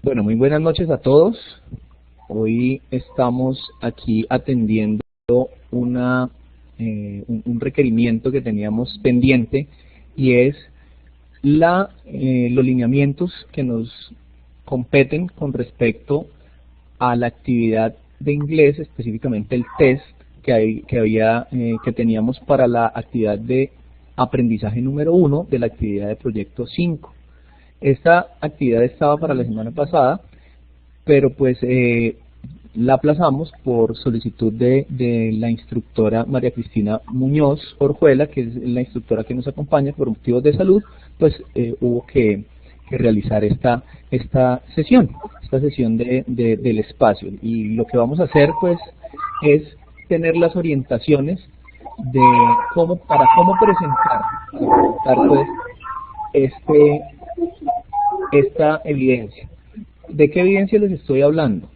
Bueno, muy buenas noches a todos. Hoy estamos aquí atendiendo un requerimiento que teníamos pendiente, y es los lineamientos que nos competen con respecto a la actividad de inglés, específicamente el test que teníamos para la actividad de aprendizaje número 1 de la actividad de proyecto 5. Esta actividad estaba para la semana pasada, pero pues la aplazamos por solicitud de la instructora María Cristina Muñoz Orjuela, que es la instructora que nos acompaña por motivos de salud. Pues hubo que realizar esta sesión del espacio. Y lo que vamos a hacer pues es tener las orientaciones de cómo presentar pues esta evidencia. ¿De qué evidencia les estoy hablando?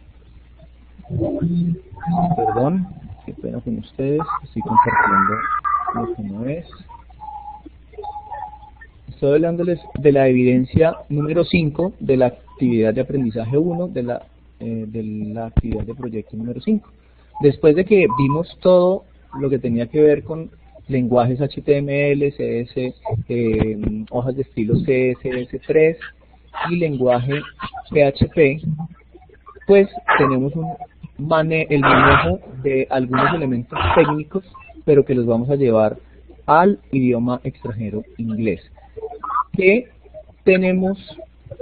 Perdón, qué pena con ustedes, estoy compartiendo lo que no es. Estoy hablándoles de la evidencia número 5 de la actividad de aprendizaje 1 de la actividad de proyecto número 5. Después de que vimos todo lo que tenía que ver con lenguajes HTML, CS, hojas de estilo CSS3 y lenguaje PHP, pues tenemos el manejo de algunos elementos técnicos, pero que los vamos a llevar al idioma extranjero inglés. ¿Qué tenemos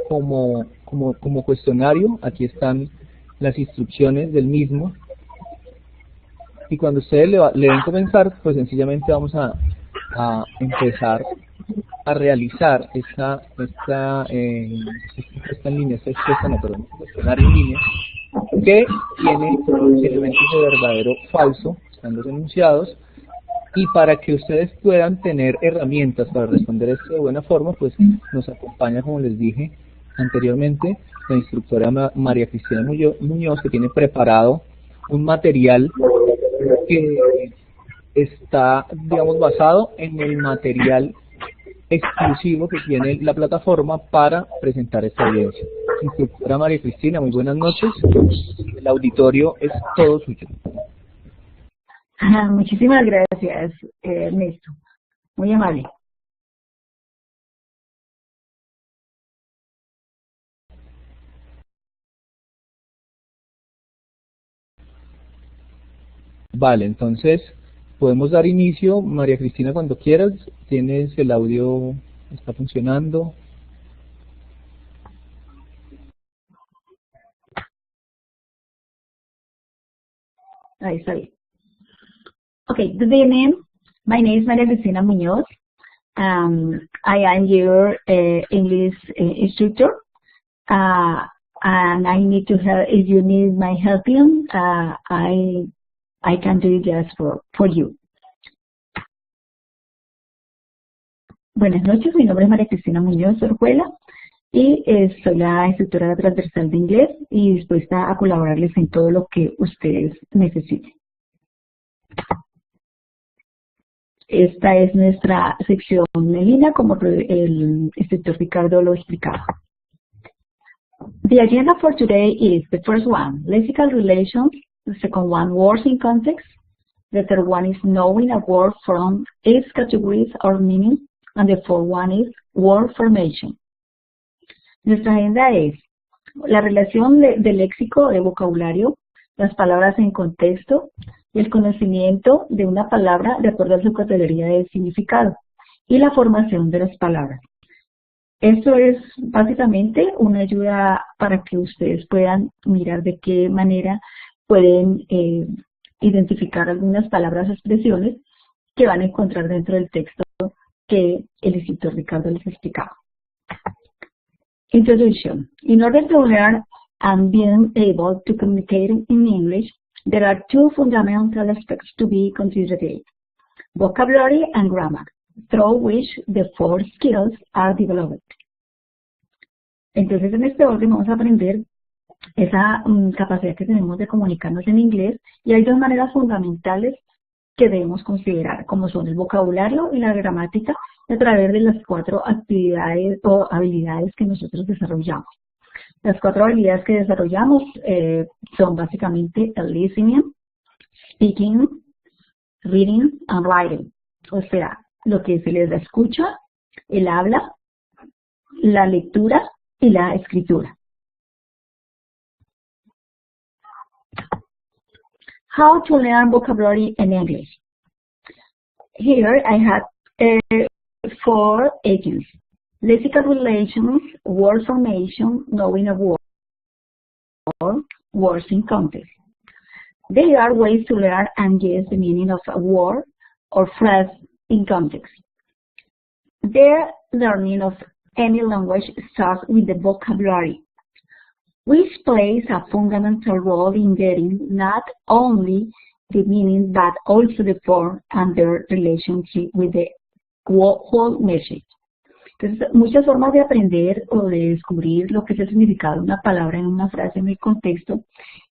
como cuestionario? Aquí están las instrucciones del mismo, y cuando ustedes le den comenzar, pues sencillamente vamos a empezar a realizar esta cuestionario en línea, que tiene elementos de verdadero o falso, están los enunciados, y para que ustedes puedan tener herramientas para responder esto de buena forma, pues nos acompaña, como les dije anteriormente, la instructora María Cristina Muñoz, que tiene preparado un material que está, digamos, basado en el material exclusivo que tiene la plataforma para presentar esta evidencia. Instructora María Cristina, muy buenas noches. El auditorio es todo suyo. Muchísimas gracias, Ernesto. Muy amable. Vale, entonces podemos dar inicio. María Cristina, cuando quieras. Tienes el audio, está funcionando. Ahí está bien. Okay, good evening. My name is María Cristina Muñoz. I am your English instructor, and I need to help. If you need my helping, I can do it just for you. Buenas noches, mi nombre es María Cristina Muñoz Orjuela y soy la instructora transversal de inglés y dispuesta a colaborarles en todo lo que ustedes necesiten. Esta es nuestra sección en línea, como el instructor Ricardo lo explicaba. The agenda for today is the first one, lexical relations. The second one, words in context. The third one is knowing a word from its categories or meaning. And the fourth one is word formation. Nuestra agenda es la relación de léxico, de vocabulario, las palabras en contexto y el conocimiento de una palabra de acuerdo a su categoría de significado y la formación de las palabras. Esto es básicamente una ayuda para que ustedes puedan mirar de qué manera pueden identificar algunas palabras o expresiones que van a encontrar dentro del texto que el instructor Ricardo les explicaba. Introduction. In order to learn and being able to communicate in English, there are two fundamental aspects to be considered: vocabulary and grammar, through which the four skills are developed. Entonces, en este orden vamos a aprender esa capacidad que tenemos de comunicarnos en inglés, y hay dos maneras fundamentales que debemos considerar, como son el vocabulario y la gramática, a través de las 4 actividades o habilidades que nosotros desarrollamos. Las 4 habilidades que desarrollamos son básicamente el listening, speaking, reading and writing. O sea, lo que se les da escucha, el habla, la lectura y la escritura. How to learn vocabulary in English. Here I had 4 agents: lexical relations, word formation, knowing a word, words in context. They are ways to learn and guess the meaning of a word or phrase in context. The learning of any language starts with the vocabulary, which plays a fundamental role in getting not only the meaning but also the form and their relationship with the whole message. Entonces, muchas formas de aprender o de descubrir lo que es el significado de una palabra en una frase en el contexto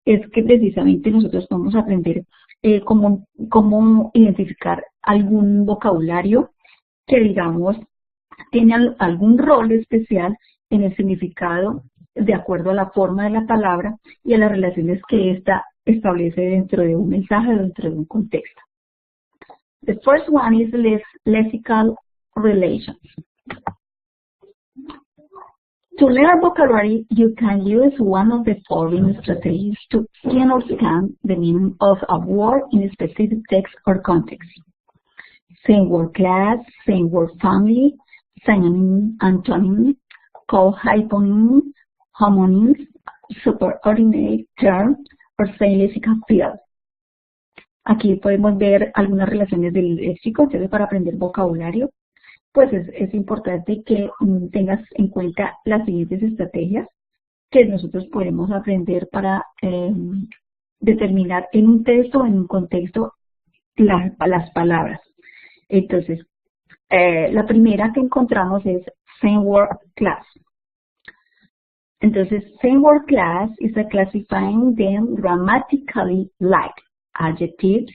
es que precisamente nosotros vamos a aprender cómo identificar algún vocabulario que, digamos, tiene algún rol especial en el significado de acuerdo a la forma de la palabra y a las relaciones que ésta establece dentro de un mensaje o dentro de un contexto. The first one is lexical relations. To learn vocabulary, you can use one of the following strategies to understand the meaning of a word in a specific text or context. Same word class, same word family, synonym, antonym, co-hyponym, homonyms, superordinate term, or same lexical field. Aquí podemos ver algunas relaciones del léxico. Entonces, para aprender vocabulario, pues es importante que tengas en cuenta las siguientes estrategias que nosotros podemos aprender para determinar en un texto o en un contexto las palabras. Entonces, la primera que encontramos es same word class. Entonces, same word class is a classifying them grammatically like adjectives,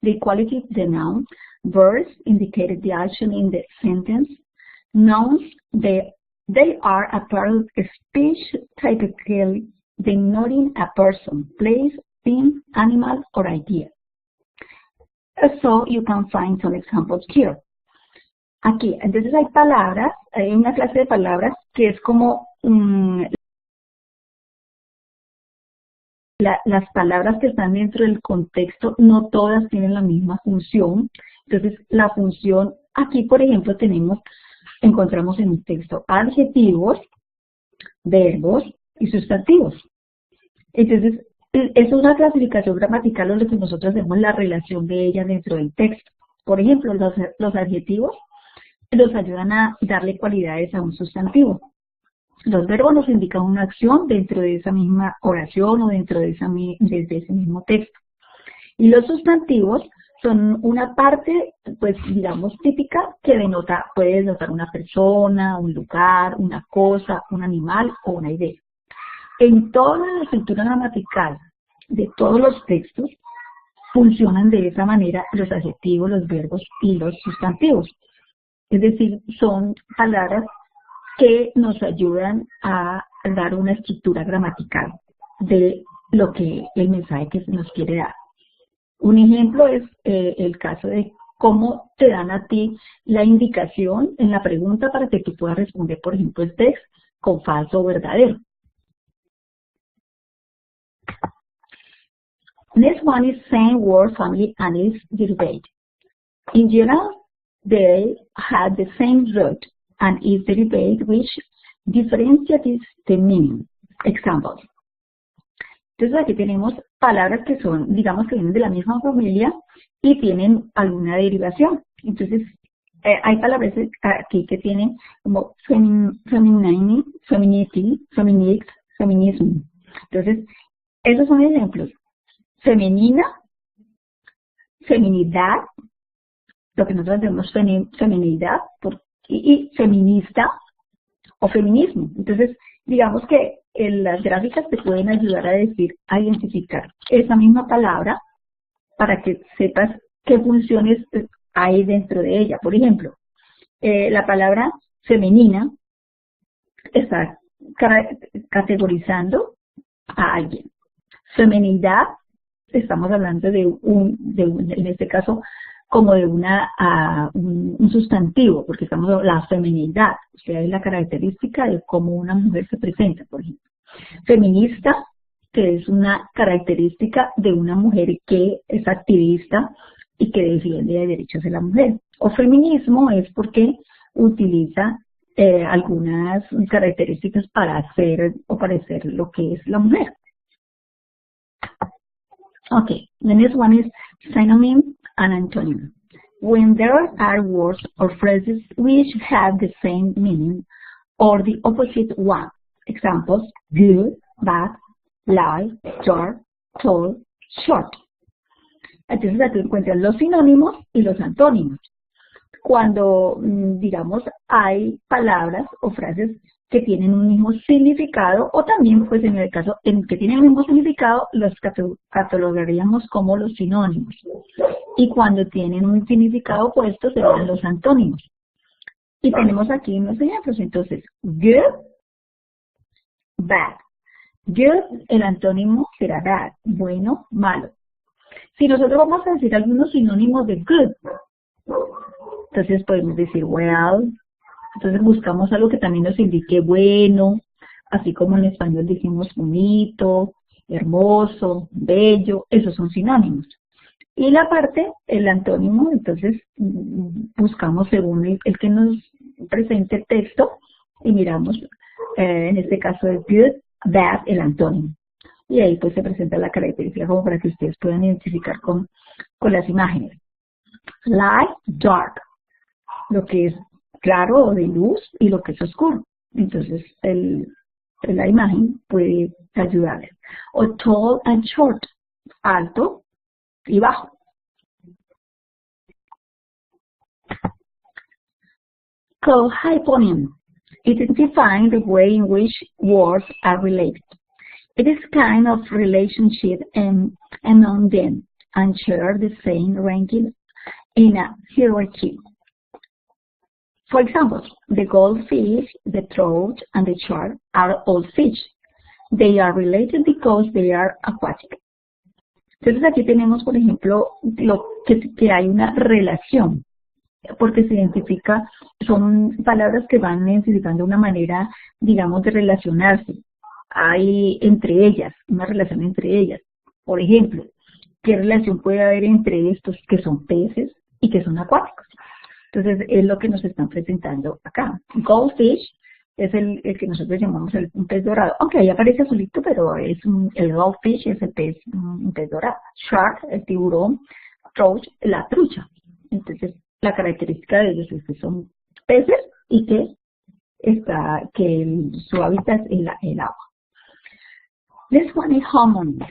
the equality of the noun, verbs indicated the action in the sentence, nouns, they are a part of a speech typically denoting a person, place, thing, animal, or idea. So you can find some examples here. Aquí, entonces hay palabras, hay una clase de palabras que es como las palabras que están dentro del contexto, no todas tienen la misma función. Entonces, la función, aquí por ejemplo encontramos en un texto adjetivos, verbos y sustantivos. Entonces, es una clasificación gramatical donde nosotros vemos la relación de ella dentro del texto. Por ejemplo, los adjetivos nos ayudan a darle cualidades a un sustantivo. Los verbos nos indican una acción dentro de esa misma oración o dentro de ese mismo texto. Y los sustantivos son una parte, pues digamos, típica que puede denotar una persona, un lugar, una cosa, un animal o una idea. En toda la estructura gramatical de todos los textos funcionan de esa manera los adjetivos, los verbos y los sustantivos. Es decir, son palabras que nos ayudan a dar una estructura gramatical de lo que el mensaje que se nos quiere dar. Un ejemplo es el caso de cómo te dan a ti la indicación en la pregunta para que tú puedas responder, por ejemplo, el texto con falso o verdadero. Next one is same word family and its derived. In general, they have the same root and its derived which differentiates the meaning. Examples. Entonces aquí tenemos palabras que son, digamos que vienen de la misma familia y tienen alguna derivación. Entonces hay palabras aquí que tienen como femininity, feminist, feminismo. Entonces esos son ejemplos. Femenina, feminidad, lo que nosotros llamamos feminidad, y feminista o feminismo. Entonces, digamos que las gráficas te pueden ayudar a identificar esa misma palabra para que sepas qué funciones hay dentro de ella. Por ejemplo, la palabra femenina está categorizando a alguien. Feminidad, estamos hablando en este caso, como de un sustantivo, porque estamos la feminidad, o sea, es la característica de cómo una mujer se presenta, por ejemplo. Feminista, que es una característica de una mujer que es activista y que defiende los derechos de la mujer. O feminismo es porque utiliza algunas características para hacer o parecer lo que es la mujer. Okay, the next one is synonym and antonym. When there are words or phrases which have the same meaning or the opposite one. Examples: good, bad, lie, dark, tall, short. Entonces aquí encuentran los sinónimos y los antónimos. Cuando, digamos, hay palabras o frases que tienen un mismo significado, o también, pues en el caso en que tienen el mismo significado, los catalogaríamos como los sinónimos. Y cuando tienen un significado opuesto, serán los antónimos. Y tenemos aquí unos ejemplos. Entonces, good, bad. Good, el antónimo será bad, bueno, malo. Si nosotros vamos a decir algunos sinónimos de good, entonces podemos decir well. Entonces buscamos algo que también nos indique bueno, así como en español decimos bonito, hermoso, bello, esos son sinónimos. Y la parte, el antónimo, entonces buscamos según el que nos presente el texto y miramos, en este caso es good, bad, el antónimo. Y ahí pues se presenta la característica como para que ustedes puedan identificar con las imágenes. Light, dark, lo que es claro o de luz y lo que es oscuro. Entonces la imagen puede ayudarles. O tall and short, alto y bajo. Co-hyponym, identifying the way in which words are related. It is kind of relationship among them and share the same ranking in a hierarchy. For example, the goldfish, the trout, and the shark are all fish. They are related because they are aquatic. Entonces aquí tenemos, por ejemplo, que hay una relación, porque se identifica, son palabras que van identificando una manera, digamos, de relacionarse. Hay entre ellas, una relación entre ellas. Por ejemplo, ¿qué relación puede haber entre estos que son peces y que son acuáticos? Entonces, es lo que nos están presentando acá. Goldfish es el que nosotros llamamos un pez dorado, aunque ahí aparece azulito, pero es el goldfish es el pez, un pez dorado. Shark, el tiburón. Trout, la trucha. Entonces, la característica de ellos es que son peces y que su hábitat es el agua. This one is homonyms,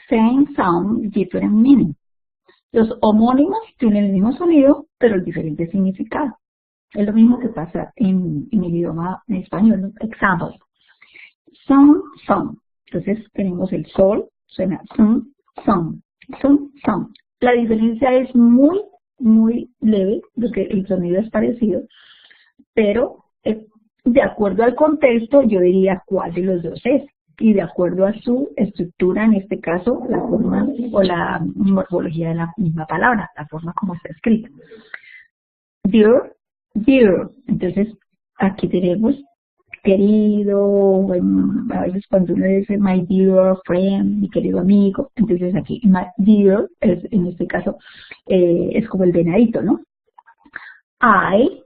same sound, different meaning. Los homónimos tienen el mismo sonido, pero el diferente significado. Es lo mismo que pasa en el idioma en español, ¿no? Examples. Sun, sun. Entonces tenemos el sol, suena sun, sun, sun, sun. La diferencia es muy, muy leve, porque el sonido es parecido, pero de acuerdo al contexto, yo diría cuál de los dos es. Y de acuerdo a su estructura, en este caso, la forma o la morfología de la misma palabra, la forma como está escrita. Dear, dear. Entonces, aquí tenemos querido, a veces cuando uno dice my dear friend, mi querido amigo, entonces aquí my dear, en este caso, es como el venadito, ¿no? I.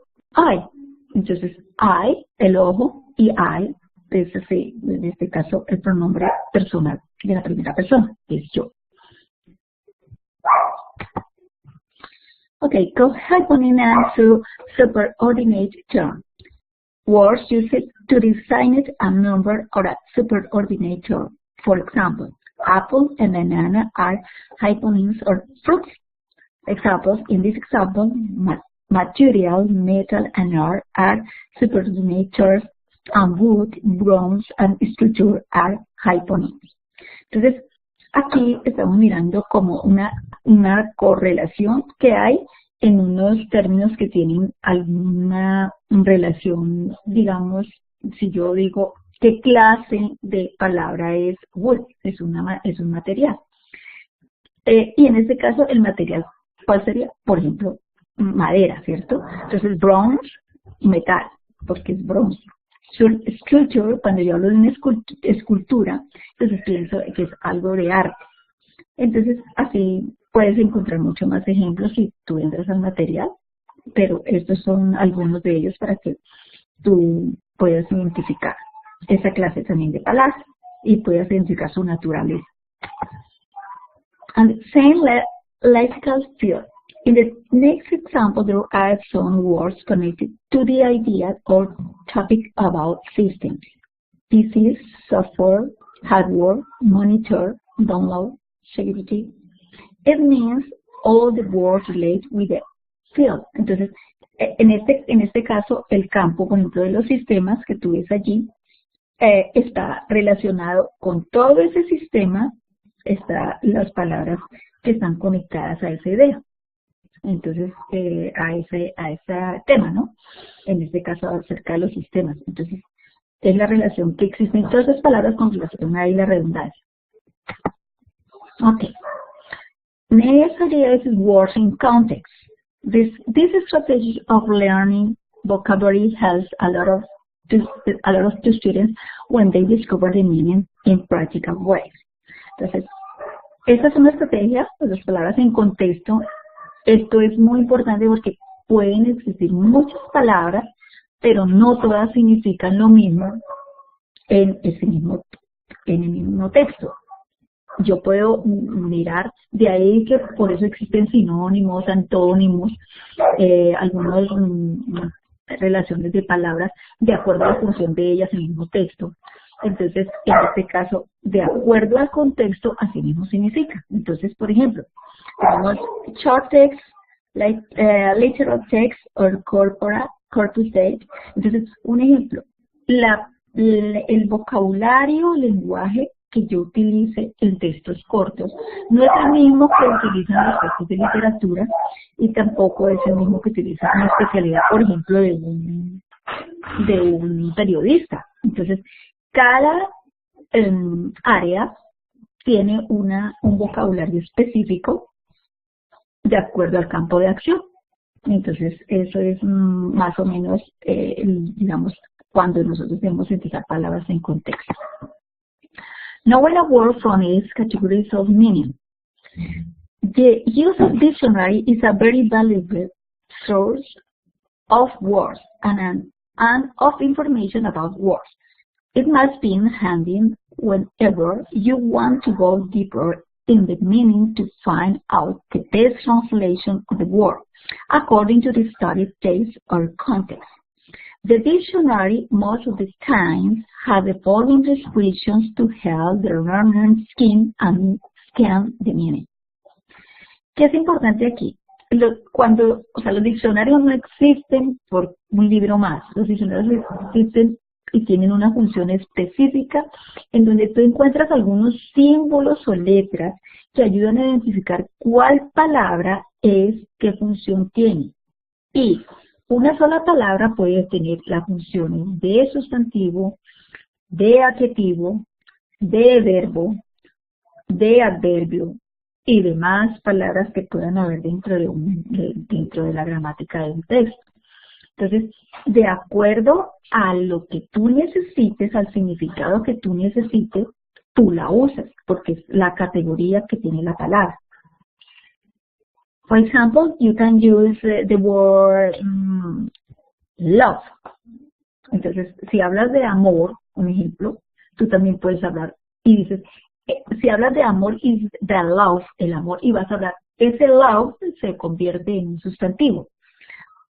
Entonces, I, el ojo, y I, en este caso, el pronombre personal de la primera persona, que es yo. Okay, co-hyponym to superordinate term. Words used to design a number or a superordinate term. For example, apple and banana are hyponyms or fruits. Examples, in this example, material, metal, and art are superordinate terms, and wood, bronze, and structure are hyponyms. Entonces, aquí estamos mirando como una correlación que hay en unos términos que tienen alguna relación, digamos, si yo digo qué clase de palabra es wood, es un material. Y en este caso el material, ¿cuál sería? Por ejemplo, madera, ¿cierto? Entonces bronze, metal, porque es bronce. Sculpture, cuando yo hablo de una escultura, entonces pienso que es algo de arte. Entonces así puedes encontrar mucho más ejemplos si tú entras al material, pero estos son algunos de ellos para que tú puedas identificar esa clase también de palabras y puedas identificar su naturaleza. And same lexical field. In the next example, there are some words connected to the idea or topic about systems. PC, software, hardware, monitor, download, security. It means all the words related with the field. Entonces, en este caso, el campo, por ejemplo, de los sistemas que tú ves allí, está relacionado con todo ese sistema, están las palabras que están conectadas a esa idea. Entonces, a ese tema, ¿no? En este caso, acerca de los sistemas. Entonces, es la relación que existe en todas esas palabras con relación a la redundancia. Okay. Next idea is words in context. This strategy of learning vocabulary helps a lot of students when they discover the meaning in practical ways. Entonces, esta es una estrategia de las palabras en contexto. Esto es muy importante porque pueden existir muchas palabras, pero no todas significan lo mismo en el mismo texto. Yo puedo mirar, de ahí que por eso existen sinónimos, antónimos, algunas relaciones de palabras de acuerdo a la función de ellas en el mismo texto. Entonces, en este caso, de acuerdo al contexto, así mismo significa. Entonces, por ejemplo, tenemos short text, literal text, or corpus text. Entonces, un ejemplo, el vocabulario, el lenguaje que yo utilice en textos cortos no es el mismo que utilizan los textos de literatura y tampoco es el mismo que utiliza una especialidad, por ejemplo, de un periodista. Entonces, cada área tiene un vocabulario específico de acuerdo al campo de acción. Entonces, eso es más o menos, digamos, cuando nosotros debemos utilizar palabras en contexto. Knowing a word from its categories of meaning. The use of dictionary is a very valuable source of words and of information about words. It must be handy whenever you want to go deeper in the meaning to find out the best translation of the word, according to the study taste or context. The dictionary most of the time has the following descriptions to help the learner scan the meaning. ¿Qué es importante aquí? Los diccionarios no existen por un libro más. Los diccionarios existen y tienen una función específica en donde tú encuentras algunos símbolos o letras que ayudan a identificar cuál palabra es, qué función tiene. Y una sola palabra puede tener las funciones de sustantivo, de adjetivo, de verbo, de adverbio y demás palabras que puedan haber dentro de la gramática de un texto. Entonces, de acuerdo a lo que tú necesites, al significado que tú necesites, tú la usas, porque es la categoría que tiene la palabra. For example, you can use the word love. Entonces, si hablas de amor, un ejemplo, tú también puedes hablar y dices, si hablas de amor, is the love, el amor, y vas a hablar, ese love se convierte en un sustantivo.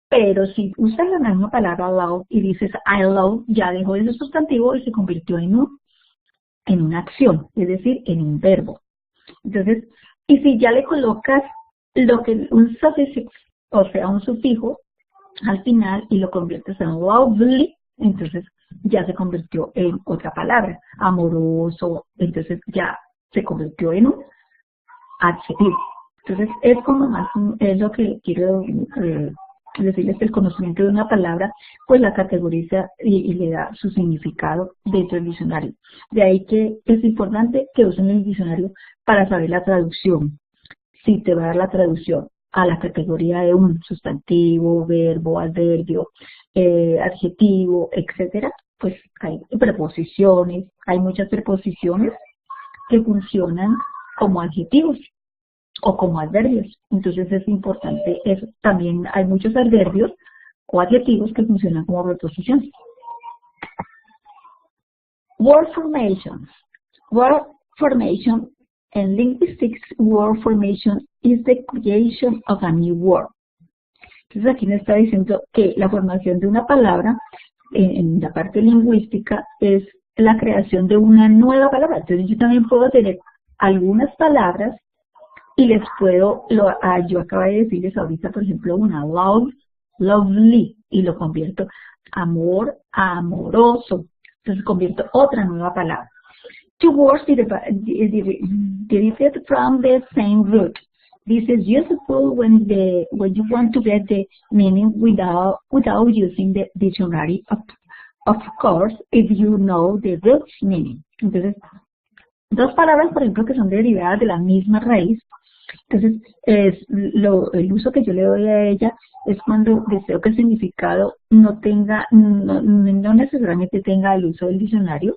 Pero si usas la misma palabra love y dices I love, ya dejó de ser sustantivo y se convirtió en una acción, es decir, en un verbo. Entonces, y si ya le colocas un sufijo, o sea, un sufijo al final y lo conviertes en lovely, entonces ya se convirtió en otra palabra, amoroso, entonces ya se convirtió en un adjetivo. Entonces es como más, es lo que quiero decirles que el conocimiento de una palabra, pues la categoriza y le da su significado dentro del diccionario. De ahí que es importante que usen el diccionario para saber la traducción. Si te va a dar la traducción a la categoría de un sustantivo, verbo, adverbio, adjetivo, etcétera, pues hay preposiciones, hay muchas preposiciones que funcionan como adjetivos o como adverbios. Entonces es importante eso. También hay muchos adverbios o adjetivos que funcionan como preposiciones. Word formations. Word formation in linguistics, word formation is the creation of a new word. Entonces aquí me está diciendo que la formación de una palabra en la parte lingüística es la creación de una nueva palabra. Entonces yo también puedo tener algunas palabras y les puedo, yo acabo de decirles ahorita, por ejemplo, una love, lovely, y lo convierto amor, amoroso. Entonces convierto otra nueva palabra. Two words derived from the same root. This is useful when you want to get the meaning without using the dictionary. Of course, if you know the root's meaning. Entonces, dos palabras, por ejemplo, que son derivadas de la misma raíz. Entonces, el uso que yo le doy a ella es cuando deseo que el significado no necesariamente tenga el uso del diccionario,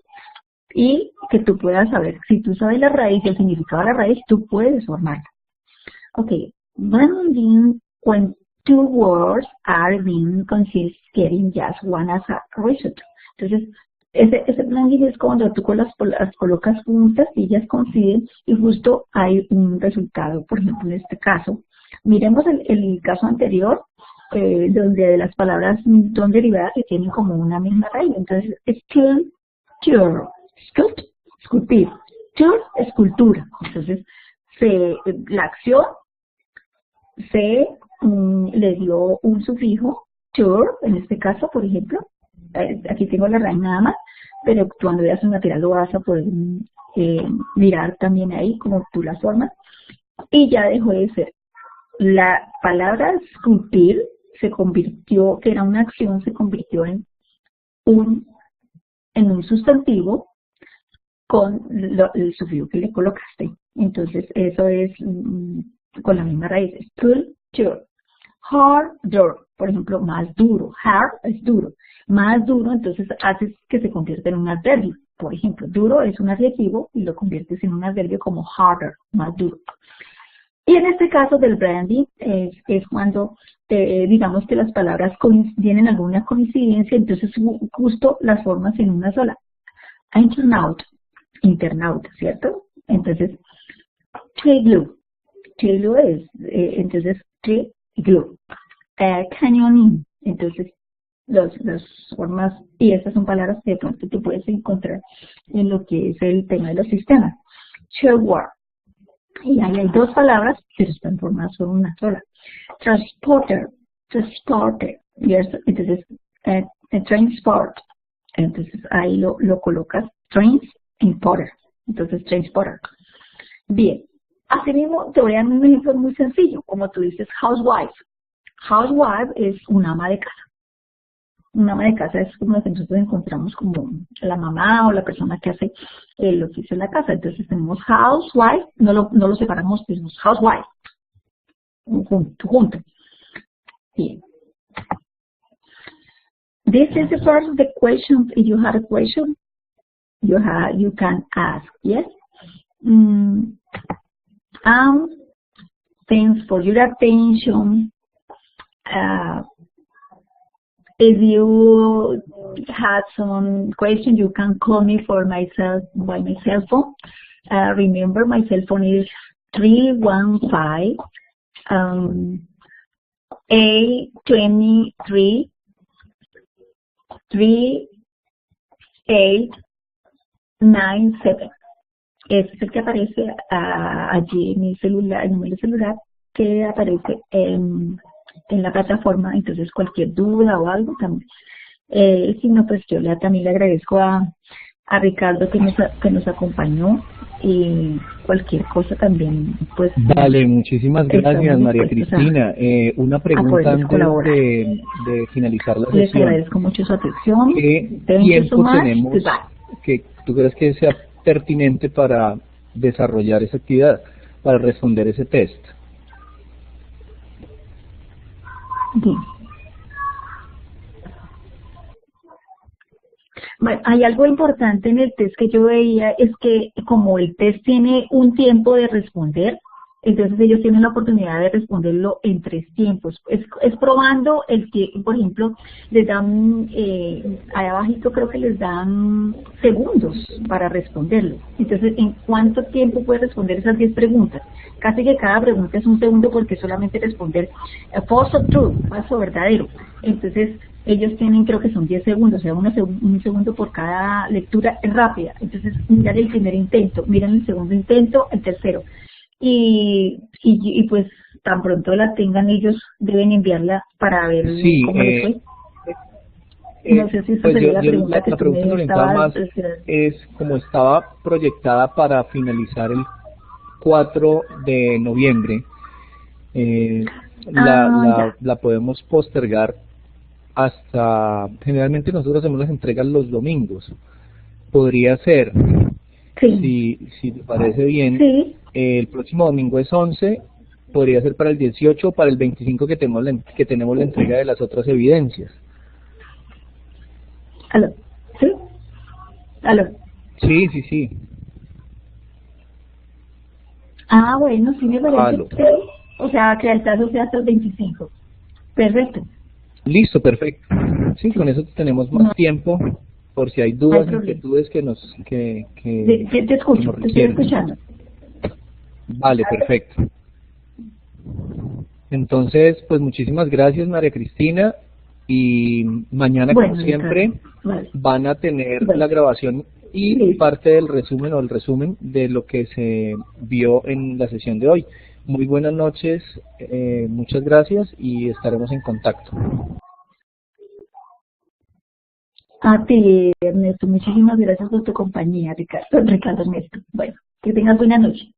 y que tú puedas saber, si tú sabes la raíz y el significado de la raíz, tú puedes formarla. Okay, blending when two words are being considered getting just one as a result. Entonces, ese blending es cuando tú las colocas juntas y ellas coinciden y justo hay un resultado. Por ejemplo, en este caso, miremos el caso anterior, donde las palabras son derivadas y tienen como una misma raíz. Entonces, sculpture, esculpir, escultura. Entonces, la acción se le dio un sufijo, ture, en este caso, por ejemplo. Aquí tengo la raíz nada más, pero cuando veas un material lo vas a poder mirar también ahí como tú las formas. Y ya dejó de ser. La palabra esculpir se convirtió, que era una acción, se convirtió en un sustantivo con el sufijo que le colocaste. Entonces, eso es con la misma raíz. Sculpture. Harder, por ejemplo, más duro. Hard es duro. Más duro, entonces haces que se convierta en un adverbio. Por ejemplo, duro es un adjetivo y lo conviertes en un adverbio como harder, más duro. Y en este caso del branding es cuando digamos que las palabras tienen alguna coincidencia, entonces justo las formas en una sola. Internauta, ¿cierto? Entonces, tree glue es, entonces, tree glue. Canyoning, entonces, las formas, y estas son palabras que de pronto tú puedes encontrar en lo que es el tema de los sistemas. Shareware. Y ahí hay dos palabras que están formadas por una sola. Transporter. Entonces, transport. Entonces, ahí lo colocas. Transporter. Entonces, transporter. Bien. Asimismo, te voy a dar un ejemplo muy sencillo. Como tú dices, housewife. Housewife es un ama de casa. Un ama de casa es como lo que nosotros encontramos como la mamá o la persona que hace el oficio en la casa. Entonces tenemos housewife, no lo separamos, tenemos housewife, junto. Bien. This is the first of the questions. If you have a question, you can ask. Yes. Thanks for your attention. If you had some question, you can call me by my cell phone. Remember, my cell phone is 315 823 3897. Ese es el que aparece allí en mi celular, el número de celular que aparece en la plataforma. Entonces cualquier duda o algo también. Si no, pues yo también le agradezco a a Ricardo que nos acompañó, y cualquier cosa también, pues. Vale, muchísimas gracias, estamos María dispuestos Cristina. Una pregunta poderles antes colaborar. de finalizar la Les sesión. agradezco mucho su atención. ¿Qué Thank you so tiempo much. tenemos Goodbye. que tú crees que sea pertinente para desarrollar esa actividad, para responder ese test? Sí. Bueno, hay algo importante en el test que yo veía, es que como el test tiene un tiempo de responder, entonces ellos tienen la oportunidad de responderlo en 3 tiempos. Es probando el que, por ejemplo, les dan, ahí abajito creo que les dan segundos para responderlo. Entonces, ¿en cuánto tiempo puede responder esas 10 preguntas? Casi que cada pregunta es un segundo, porque solamente responder false o true, falso o verdadero. Entonces, ellos tienen, creo que son 10 segundos, o sea, un segundo por cada lectura rápida. Entonces, miran el primer intento, miran el segundo intento, el tercero. Y pues, tan pronto la tengan, ellos deben enviarla para ver Sí, cómo les fue. No sé si esa pues sería la yo pregunta que la tú pregunta me orientada estabas. más es como estaba proyectada para finalizar el 4 de noviembre, Ya. la podemos postergar hasta, generalmente nosotros hacemos las entregas los domingos. Podría ser, Sí, si te parece bien, sí. el próximo domingo es 11, podría ser para el 18 o para el 25 que tenemos la entrega de las otras evidencias. ¿Aló? ¿Sí? ¿Aló? Sí, sí, sí. Ah, bueno, sí me parece. Aló. Sí. O sea, que el plazo sea hasta el 25. Perfecto. Listo, perfecto. Sí, con Sí. eso tenemos No más tiempo por si hay hay dudas, problema. inquietudes que Te que escucho, nos te estoy requieren. escuchando. Vale, perfecto. Entonces, pues muchísimas gracias, María Cristina, y mañana, como Bueno, Ricardo. siempre, Vale. van a tener Bueno, la grabación y listo. parte del resumen o el resumen de lo que se vio en la sesión de hoy. Muy buenas noches, muchas gracias y estaremos en contacto. A ti, Ernesto, muchísimas gracias por tu compañía, Ricardo Ernesto. Bueno, que tengas buena noche.